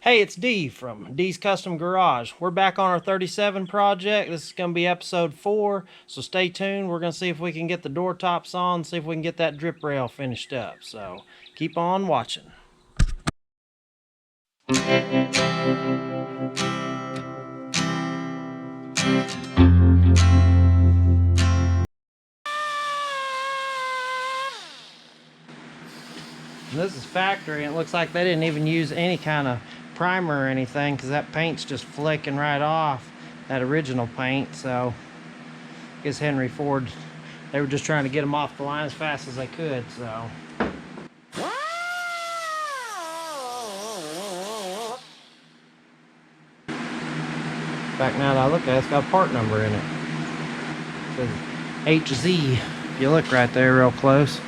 Hey, it's D from D's Custom Garage. We're back on our 37 project. This is going to be episode 4, so stay tuned. We're going to see if we can get the door tops on, see if we can get that drip rail finished up. So keep on watching. This is factory, and it looks like they didn't even use any kind of primer or anything because that paint's just flicking right off that original paint. So I guess Henry Ford, they were just trying to get them off the line as fast as they could. So in fact, now that I look at it, it's got a part number in it. It says HZ. If you look right there real close.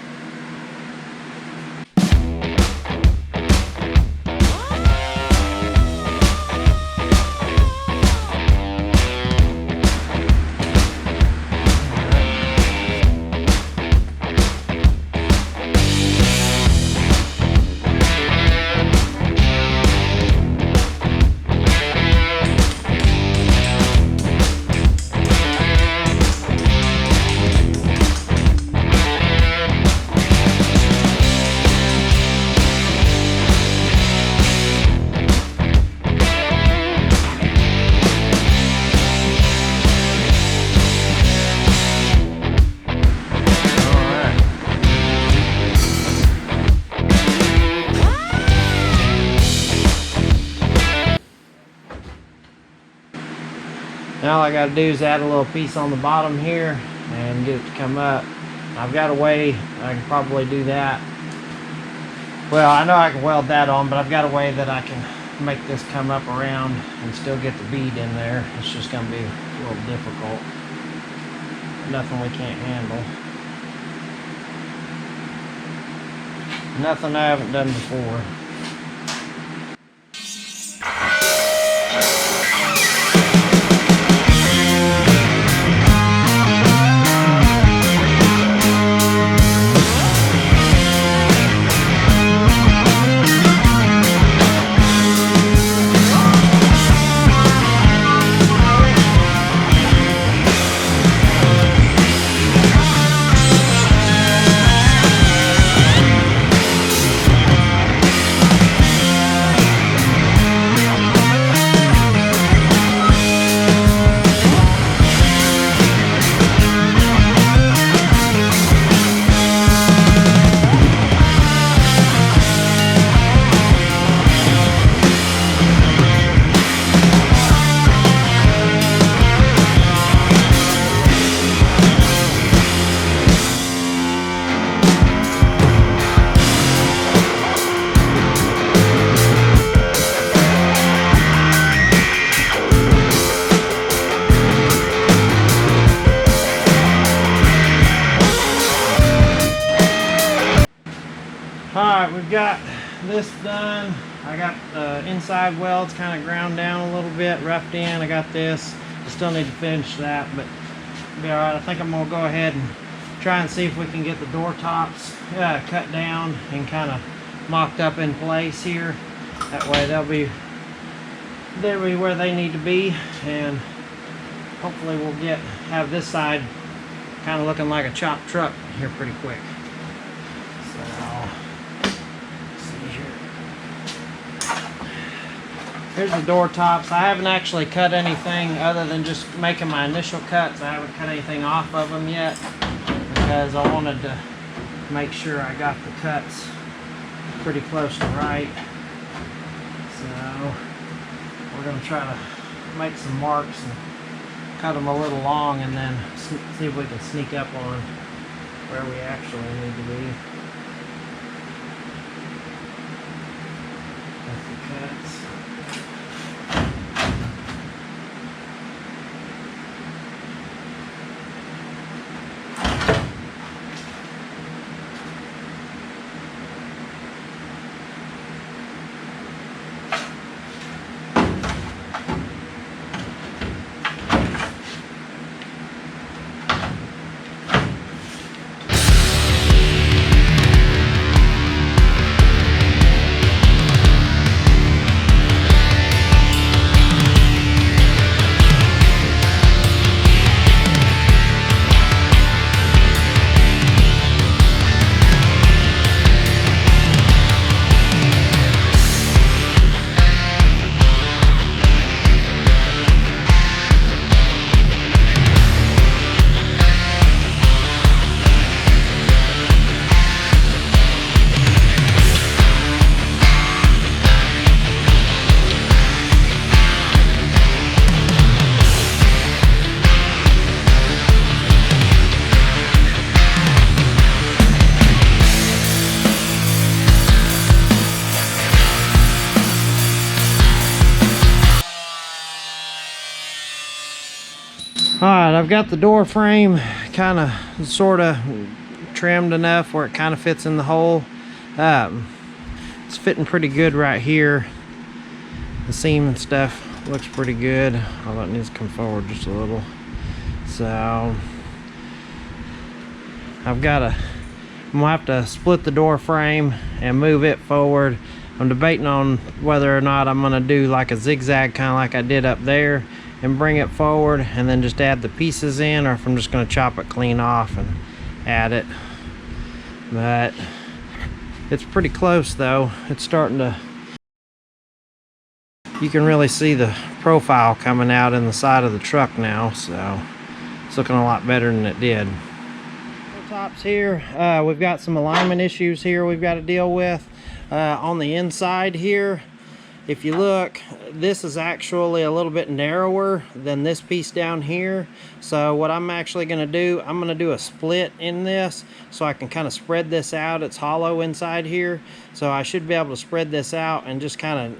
Now all I got to do is add a little piece on the bottom here and get it to come up. I've got a way I can probably do that. Well, I know I can weld that on, but I've got a way that I can make this come up around and still get the bead in there. It's just going to be a little difficult. Nothing we can't handle. Nothing I haven't done before. Alright, we've got this done. I got the inside welds kind of ground down a little bit, roughed in. I got this. I still need to finish that, but it'll be alright. I think I'm going to go ahead and try and see if we can get the door tops cut down and kind of mocked up in place here. That way they'll be where they need to be, and hopefully we'll have this side kind of looking like a chopped truck here pretty quick. Here's the door tops. I haven't actually cut anything other than just making my initial cuts. I haven't cut anything off of them yet because I wanted to make sure I got the cuts pretty close to right. So we're going to try to make some marks and cut them a little long, and then see if we can sneak up on where we actually need to be. That's the cuts. All right, I've got the door frame kind of sort of trimmed enough where it kind of fits in the hole. It's fitting pretty good right here. The seam and stuff looks pretty good, although it needs to come forward just a little. So I'm gonna have to split the door frame and move it forward. I'm debating on whether or not I'm gonna do like a zigzag, kind of like I did up there, and bring it forward and then just add the pieces in, or if I'm just gonna chop it clean off and add it. But it's pretty close though. It's starting to, you can really see the profile coming out in the side of the truck now, so it's looking a lot better than it did. Tops here, we've got some alignment issues here we've got to deal with. On the inside here, if you look, this is actually a little bit narrower than this piece down here. So what I'm actually going to do, I'm going to do a split in this so I can kind of spread this out. It's hollow inside here, so I should be able to spread this out and just kind of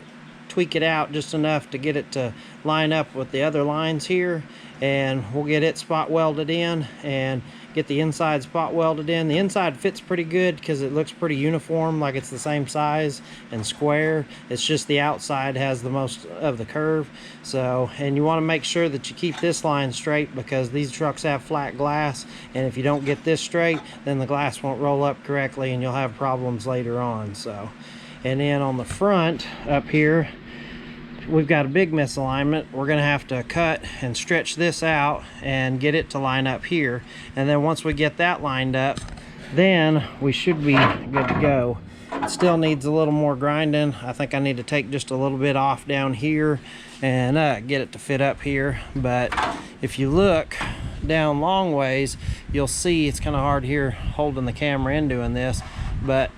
tweak it out just enough to get it to line up with the other lines here, and we'll get it spot welded in and get the inside spot welded in. The inside fits pretty good because it looks pretty uniform, like it's the same size and square. It's just the outside has the most of the curve. So, and you want to make sure that you keep this line straight because these trucks have flat glass, and if you don't get this straight, then the glass won't roll up correctly and you'll have problems later on. So, and then on the front up here, we've got a big misalignment. We're going to have to cut and stretch this out and get it to line up here. And then once we get that lined up, then we should be good to go. It still needs a little more grinding. I think I need to take just a little bit off down here and get it to fit up here. But if you look down long ways, you'll see it's kind of hard here holding the camera in doing this, but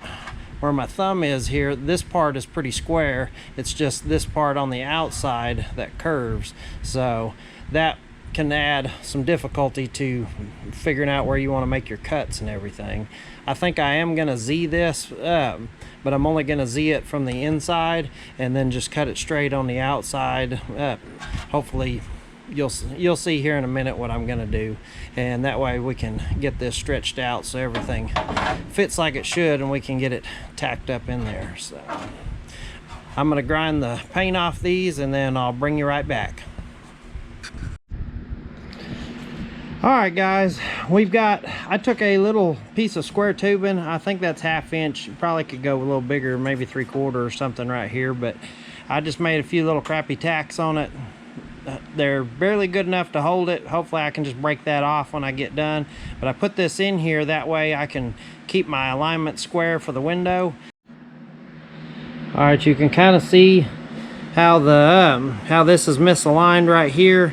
where my thumb is here, this part is pretty square. It's just this part on the outside that curves. So that can add some difficulty to figuring out where you want to make your cuts and everything. I think I am going to Z this, but I'm only going to Z it from the inside and then just cut it straight on the outside. Hopefully you'll see here in a minute what I'm going to do, and that way we can get this stretched out so everything fits like it should and we can get it tacked up in there. So I'm going to grind the paint off these and then I'll bring you right back. Alright guys, I took a little piece of square tubing. I think that's 1/2 inch. You probably could go a little bigger, maybe 3/4 or something right here, but I just made a few little crappy tacks on it. They're barely good enough to hold it. Hopefully I can just break that off when I get done, but I put this in here that way I can keep my alignment square for the window. All right, you can kind of see how this is misaligned right here.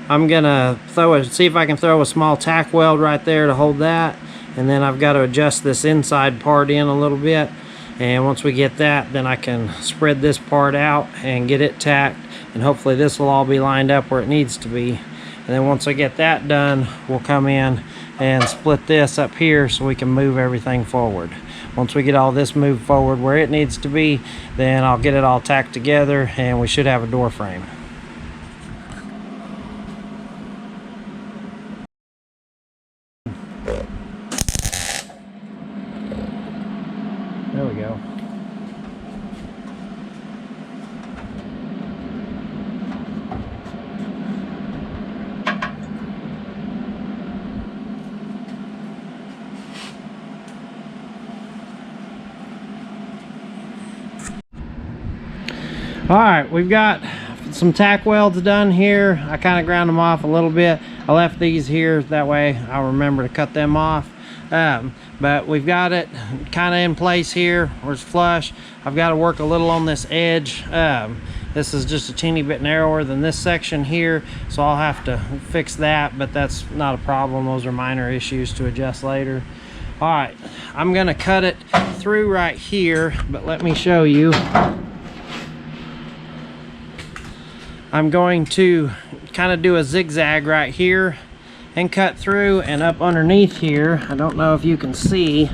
I'm gonna see if I can throw a small tack weld right there to hold that, and then I've got to adjust this inside part in a little bit, and once we get that, then I can spread this part out and get it tacked, and hopefully this will all be lined up where it needs to be. And then once I get that done, we'll come in and split this up here so we can move everything forward. Once we get all this moved forward where it needs to be, then I'll get it all tacked together and we should have a door frame. There we go. All right, we've got some tack welds done here. I kind of ground them off a little bit. I left these here, that way I'll remember to cut them off. But we've got it kind of in place here where it's flush. I've got to work a little on this edge. This is just a teeny bit narrower than this section here, so I'll have to fix that, but that's not a problem. Those are minor issues to adjust later. All right, I'm gonna cut it through right here, but let me show you. I'm going to kind of do a zigzag right here and cut through, and up underneath here, I don't know if you can see,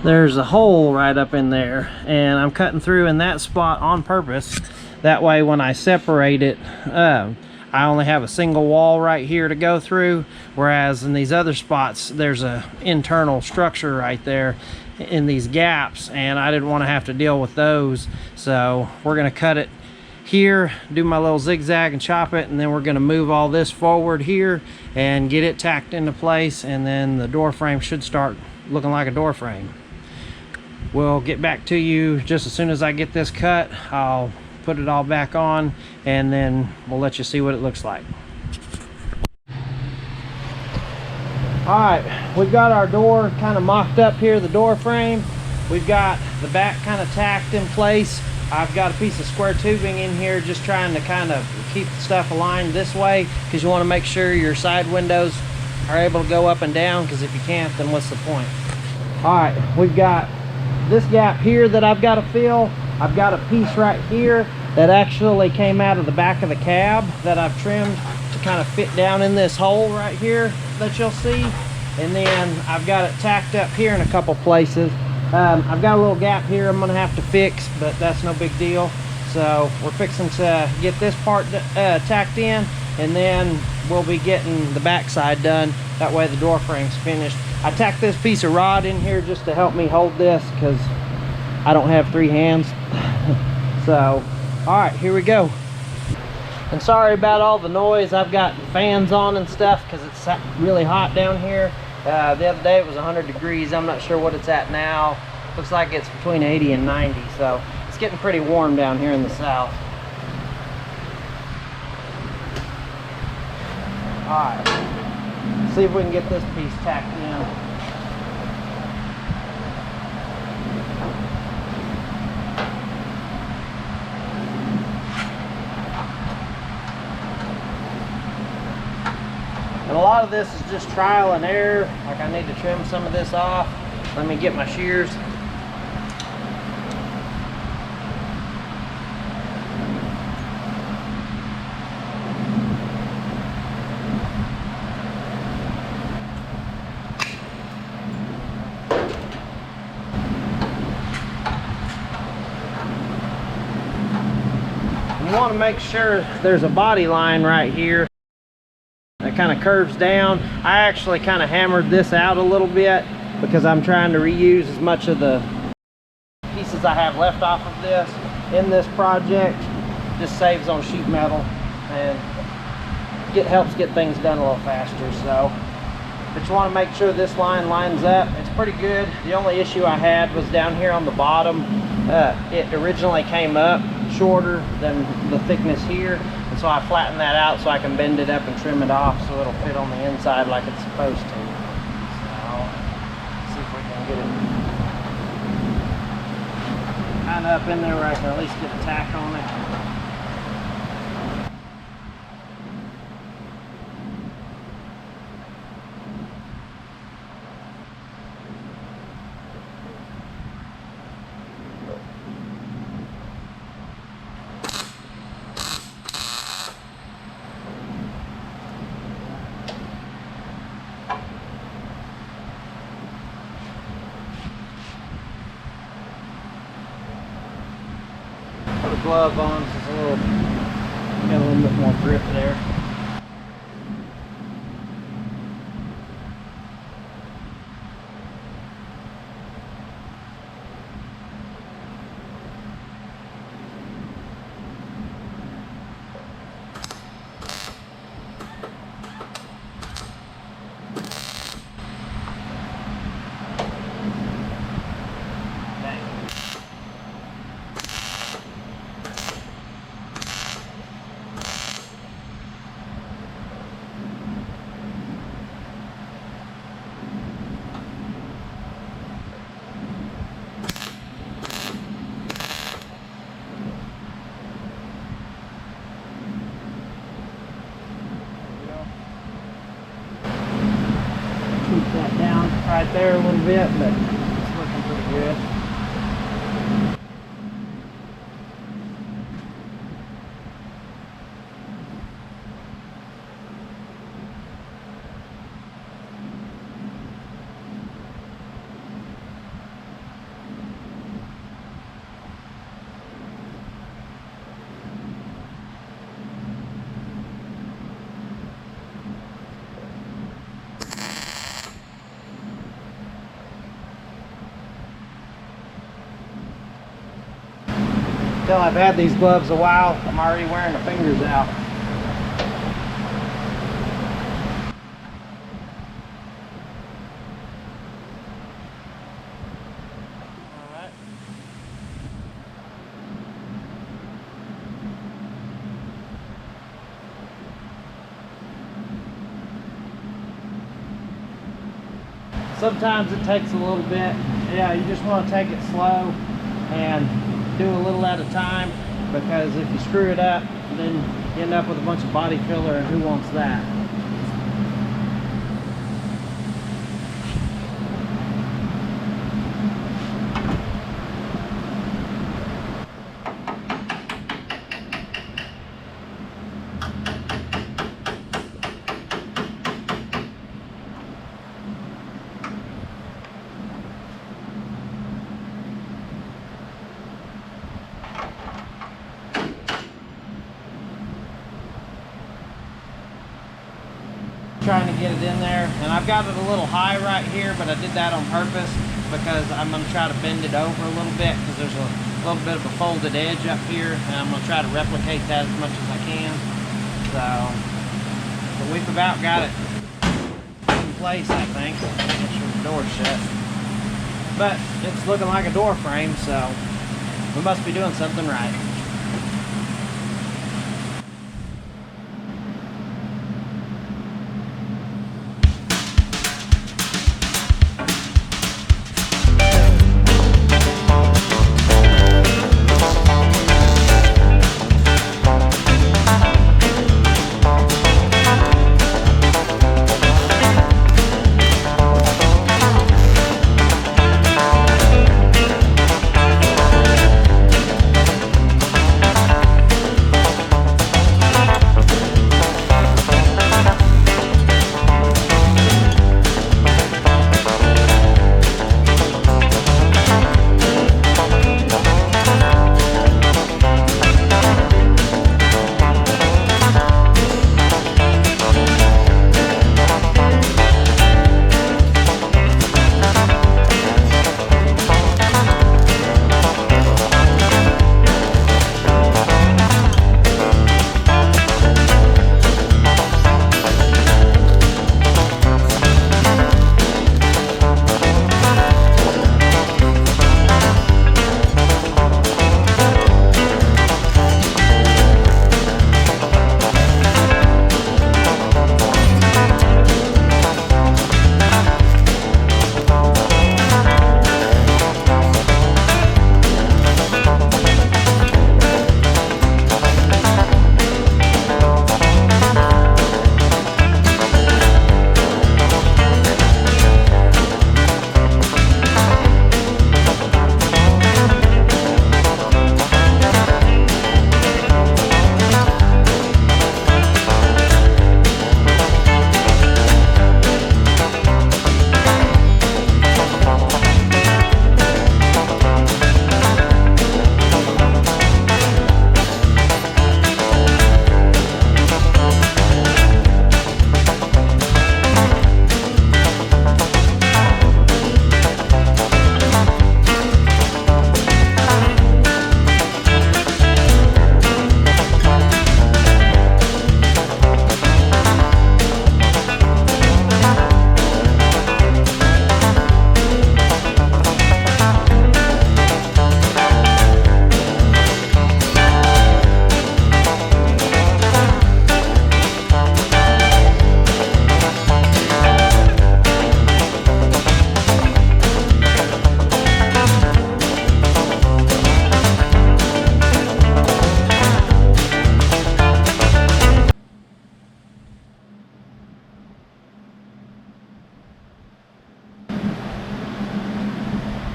there's a hole right up in there, and I'm cutting through in that spot on purpose. That way when I separate it, I I only have a single wall right here to go through, whereas in these other spots there's a internal structure right there in these gaps, and I didn't want to have to deal with those. So we're going to cut it here, do my little zigzag and chop it, and then we're going to move all this forward here and get it tacked into place, and then the door frame should start looking like a door frame. We'll get back to you just as soon as I get this cut. I'll put it all back on, and then we'll let you see what it looks like. Alright, we've got our door kind of mocked up here, the door frame. We've got the back kind of tacked in place. I've got a piece of square tubing in here, just trying to kind of keep the stuff aligned this way, because you want to make sure your side windows are able to go up and down, because if you can't, then what's the point? Alright, we've got this gap here that I've got to fill. I've got a piece right here that actually came out of the back of the cab that I've trimmed to kind of fit down in this hole right here that you'll see. And then I've got it tacked up here in a couple places. I've got a little gap here I'm gonna have to fix, but that's no big deal. So we're fixing to get this part tacked in, and then we'll be getting the back side done. That way the door frame's finished. I tacked this piece of rod in here just to help me hold this, because I don't have 3 hands. So, all right, here we go. And sorry about all the noise. I've got fans on and stuff because it's really hot down here. The other day it was 100 degrees. I'm not sure what it's at now. Looks like it's between 80 and 90. So it's getting pretty warm down here in the south. All right, see if we can get this piece tacked in. And a lot of this is just trial and error. Like, I need to trim some of this off. Let me get my shears. And you want to make sure there's a body line right here that kind of curves down. I actually kind of hammered this out a little bit because I'm trying to reuse as much of the pieces I have left off of this in this project. Just saves on sheet metal and helps get things done a little faster. So, but you want to make sure this line lines up. It's pretty good. The only issue I had was down here on the bottom. It originally came up shorter than the thickness here, and so I flattened that out so I can bend it up and trim it off so it'll fit on the inside like it's supposed to. So, see if we can get it kind of up in there where I can at least get a tack on it. Put a glove on, so it's got a little bit more grip there. Keep that down right there a little bit, but it's looking pretty good. tell I've had these gloves a while. I'm already wearing the fingers out. Sometimes it takes a little bit. Yeah, you just want to take it slow and do a little at a time, because if you screw it up, then you end up with a bunch of body filler, and who wants that? Trying to get it in there, and I've got it a little high right here, but I did that on purpose because I'm going to try to bend it over a little bit, because there's a little bit of a folded edge up here, and I'm going to try to replicate that as much as I can. So we've about got it in place, I think. Make sure the door's shut, but it's looking like a door frame, so we must be doing something right.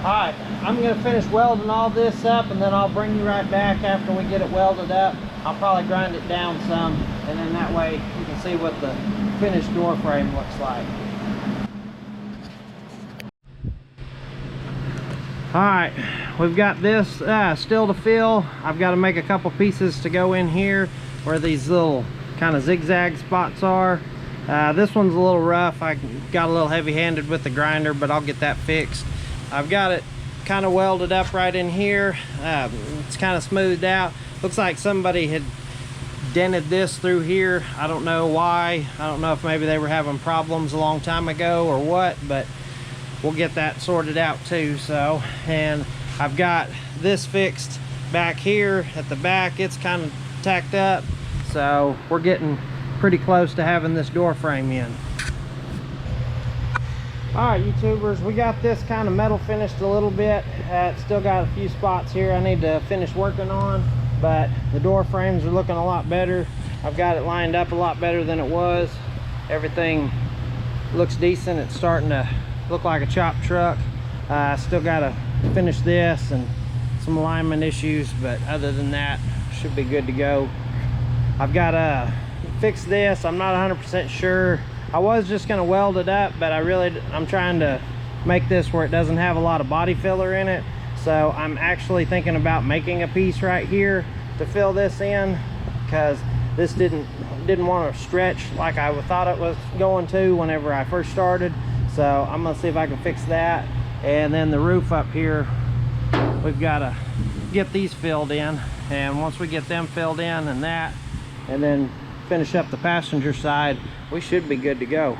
Alright, I'm going to finish welding all this up, and then I'll bring you right back after we get it welded up. I'll probably grind it down some, and then that way you can see what the finished door frame looks like. Alright, we've got this still to fill. I've got to make a couple pieces to go in here where these little kind of zigzag spots are. This one's a little rough. I got a little heavy-handed with the grinder, but I'll get that fixed. I've got it kind of welded up right in here. It's kind of smoothed out. Looks like somebody had dented this through here. I don't know why. I don't know if maybe they were having problems a long time ago or what, but we'll get that sorted out too. So, and I've got this fixed back here at the back. It's kind of tacked up, so we're getting pretty close to having this door frame in. All right, YouTubers, we got this kind of metal finished a little bit. It's still got a few spots here I need to finish working on, but the door frames are looking a lot better. I've got it lined up a lot better than it was. Everything looks decent. It's starting to look like a chop truck. Still got to finish this and some alignment issues, but other than that, should be good to go. I've got to fix this. I'm not 100% sure. I was just going to weld it up, but I'm trying to make this where it doesn't have a lot of body filler in it. So I'm actually thinking about making a piece right here to fill this in, because this didn't want to stretch like I thought it was going to whenever I first started. So I'm gonna see if I can fix that. And then the roof up here, we've got to get these filled in, and once we get them filled in and then finish up the passenger side, we should be good to go.